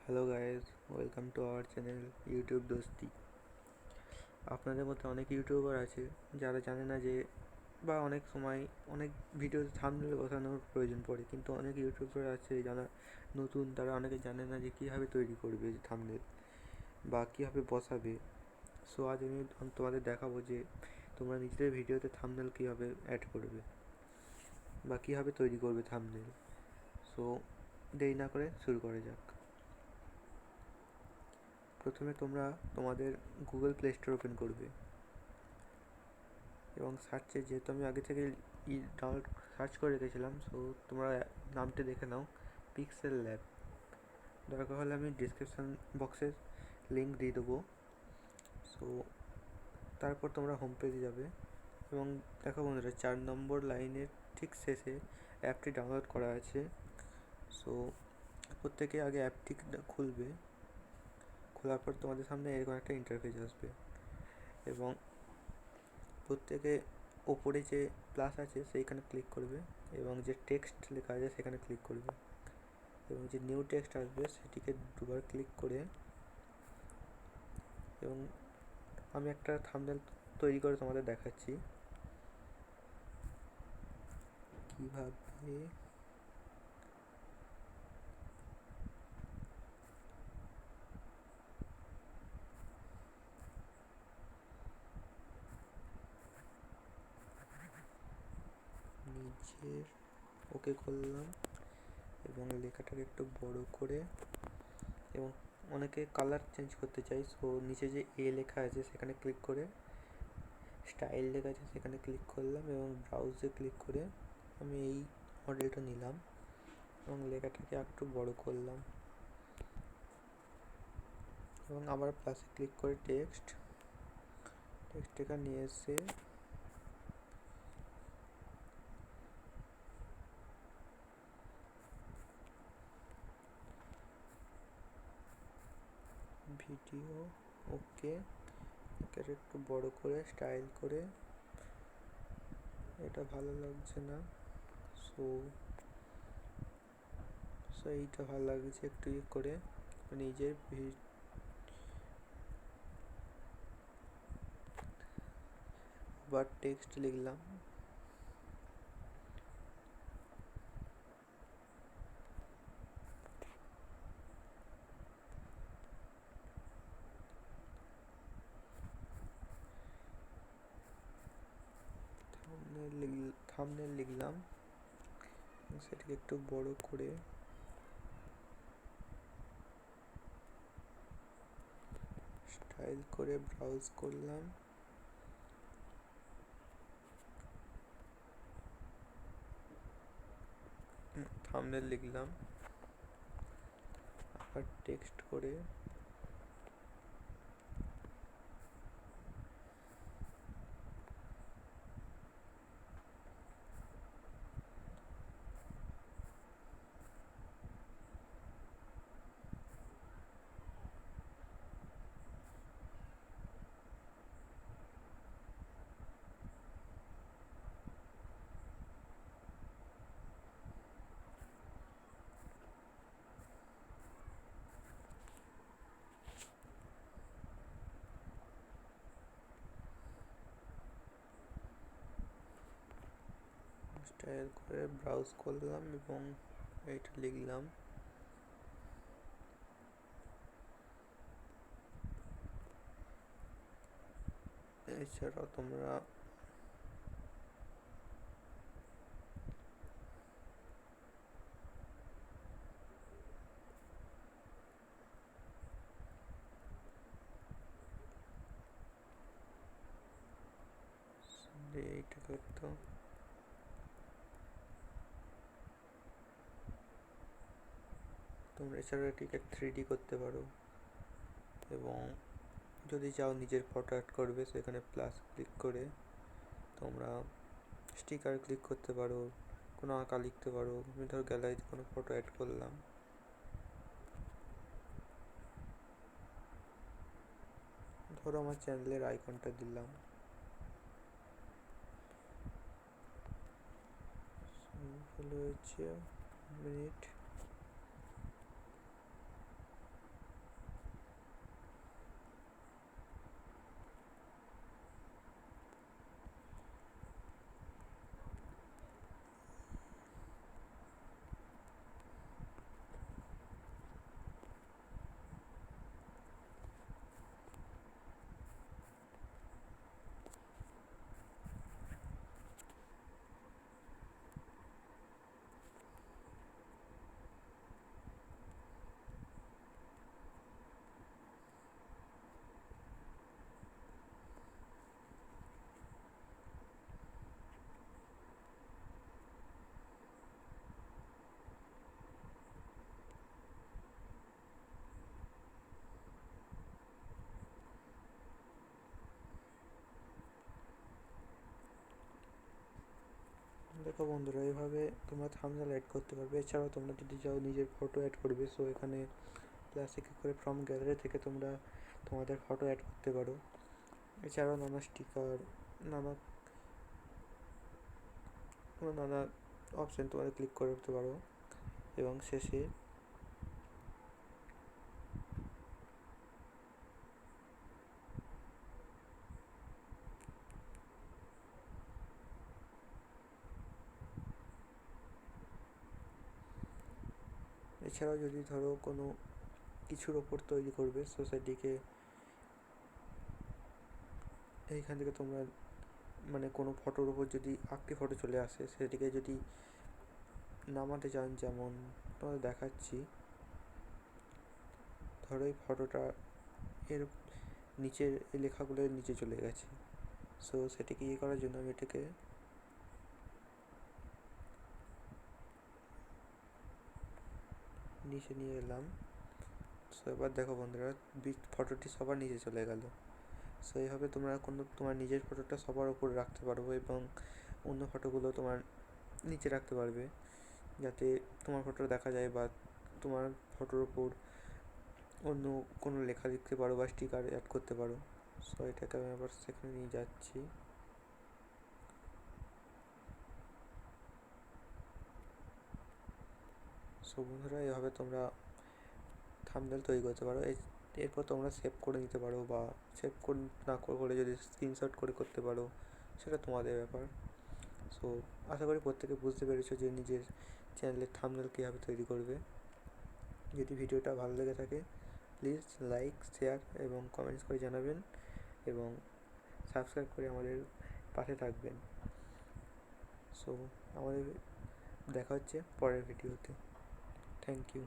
Hello guys, welcome to our channel YouTube Dosti. আপনাদের মধ্যে অনেক ইউটিউবার আছে যারা জানে না যে, বা অনেক সময় অনেক ভিডিওতে থাম্বনেল বসানোর প্রয়োজন পড়ে, কিন্তু অনেক ইউটিউবার আছে যারা নতুন, তারা অনেকে জানে না যে কীভাবে তৈরি করবে থাম্বনেল বা কীভাবে বসাবে। সো আজ আমি তোমাদের দেখাবো যে তোমরা নিজেদের ভিডিওতে থাম্বনেল কীভাবে অ্যাড করবে বা কীভাবে তৈরি করবে থাম্বনেল। সো দেরি না করে শুরু করা যাক। প্রথমে তোমরা তোমাদের গুগল প্লে স্টোর ওপেন করবে এবং সার্চে, যেহেতু আমি আগে থেকে ডাউনলোড সার্চ করে রেখেছিলাম, সো তোমরা নামটা দেখে নাও, পিক্সেল ল্যাব। দরকার হলে আমি ডিসক্রিপশান বক্সে লিঙ্ক দিয়ে দেবো। সো তারপর তোমরা হোম পেজে যাবে এবং দেখো বন্ধুরা, 4 নম্বর লাইনের ঠিক শেষে অ্যাপটি ডাউনলোড করা আছে। সো প্রত্যেকে আগে অ্যাপটি খুলবে। খোলার পর তোমাদের সামনে এরকম একটা ইন্টারফেস আসবে এবং প্রত্যেকে ওপরে যে প্লাস আছে সেইখানে ক্লিক করবে এবং যে টেক্সট লেখা আছে সেখানে ক্লিক করবে এবং যে নিউ টেক্সট আসবে সেটিকে দুবার ক্লিক করে, এবং আমি একটা থাম্বনেল তৈরি করে তোমাদের দেখাচ্ছি কীভাবে। নিজের ওকে করলাম এবং লেখাটাকে একটু বড় করে, এবং অনেকে কালার চেঞ্জ করতে চাই। সো নিচে যে এ লেখা আছে সেখানে ক্লিক করে, স্টাইল লেখা আছে সেখানে ক্লিক করলাম এবং ব্রাউজে ক্লিক করে আমি এই মডেলটা নিলাম এবং লেখাটাকে একটু বড় করলাম এবং আবার প্লাসে ক্লিক করে টেক্সটটা নিয়ে এসে ভিডিও ওকে, এটাকে একটু বড় করে স্টাইল করে, এটা ভালো লাগছে না, সো এইটা ভালো লাগছে, একটু করে নিজের আবার টেক্সট লিখলাম। থাম্বনেল লিখলাম, সেটাকে একটু বড় করে স্টাইল করে ব্রাউজ করলাম, থাম্বনেল লিখলাম, আবার টেক্সট করে স্টাইল করে ব্রাউজ করলাম এবং এইটা লিখলাম। এছাড়াও তোমরা এইটা করতো, তোমরা এছাড়া এটিকে 3D করতে পারো এবং যদি চাও নিজের ফটো অ্যাড করবে সেখানে প্লাস ক্লিক করে তোমরা স্টিকার ক্লিক করতে পারো, কোনো আঁকা লিখতে পারো। আমি ধরো গ্যালারিতে কোনো ফটো অ্যাড করলাম, ধরো আমার চ্যানেলের আইকনটা দিলাম, চালু হয়েছে, মিনিট। দেখো বন্ধুরা, এইভাবে তোমরা থাম্বনেল অ্যাড করতে পারবে। এছাড়াও তোমরা যদি চাও নিজের ফটো অ্যাড করবে, সো এখানে প্লাসে ক্লিক করে ফ্রম গ্যালারি থেকে তোমরা তোমাদের ফটো অ্যাড করতে পারো। এছাড়াও নানা স্টিকার, নানা নানা অপশান তোমরা ক্লিক করতে পারো। এবং শেষে এছাড়াও যদি ধরো কোনো কিছুর ওপর তৈরি করবে, সোসাইটিকে এইখান থেকে তোমরা মানে কোনো ফটোর উপর যদি আঁকটি ফটো চলে আসে, সেটিকে যদি নামাতে চান, যেমন তোমাদের দেখাচ্ছি, ধরো এই ফটোটা এর নিচের এই লেখাগুলো এর নিচে চলে গেছে। সো সেটিকে ইয়ে করার জন্য আমি এটাকে নিচে নিয়ে এলাম। সো এবার দেখো বন্ধুরা, ফটোটি সবার নিচে চলে গেল। সো এইভাবে তোমরা তোমার নিজের ফটোটা সবার উপরে রাখতে পারবো এবং অন্য ফটোগুলো তোমার নিচে রাখতে পারবে, যাতে তোমার ফটো দেখা যায়, বা তোমার ফটোর উপর অন্য কোনো লেখা লিখতে পারো বা স্টিকার অ্যাড করতে পারো। সো এটাকে আমি আবার সেখানে নিয়ে যাচ্ছি। সো বন্ধুরা, এভাবে তোমরা থাম্বনেল তৈরি করতে পারো। এরপর তোমরা সেভ করে নিতে পারো, বা সেভ না করে যদি স্ক্রিনশট করে করতে পারো, সেটা তোমাদের ব্যাপার। সো আশা করি প্রত্যেকে বুঝতে পেরেছো যে নিজের চ্যানেলের থাম্বনেল কীভাবে তৈরি করবে। যদি ভিডিওটা ভালো লেগে থাকে, প্লিজ লাইক, শেয়ার এবং কমেন্টস করে জানাবেন, এবং সাবস্ক্রাইব করে আমাদের পাশে থাকবেন। সো আমাদের দেখা হচ্ছে পরের ভিডিওতে। Thank you.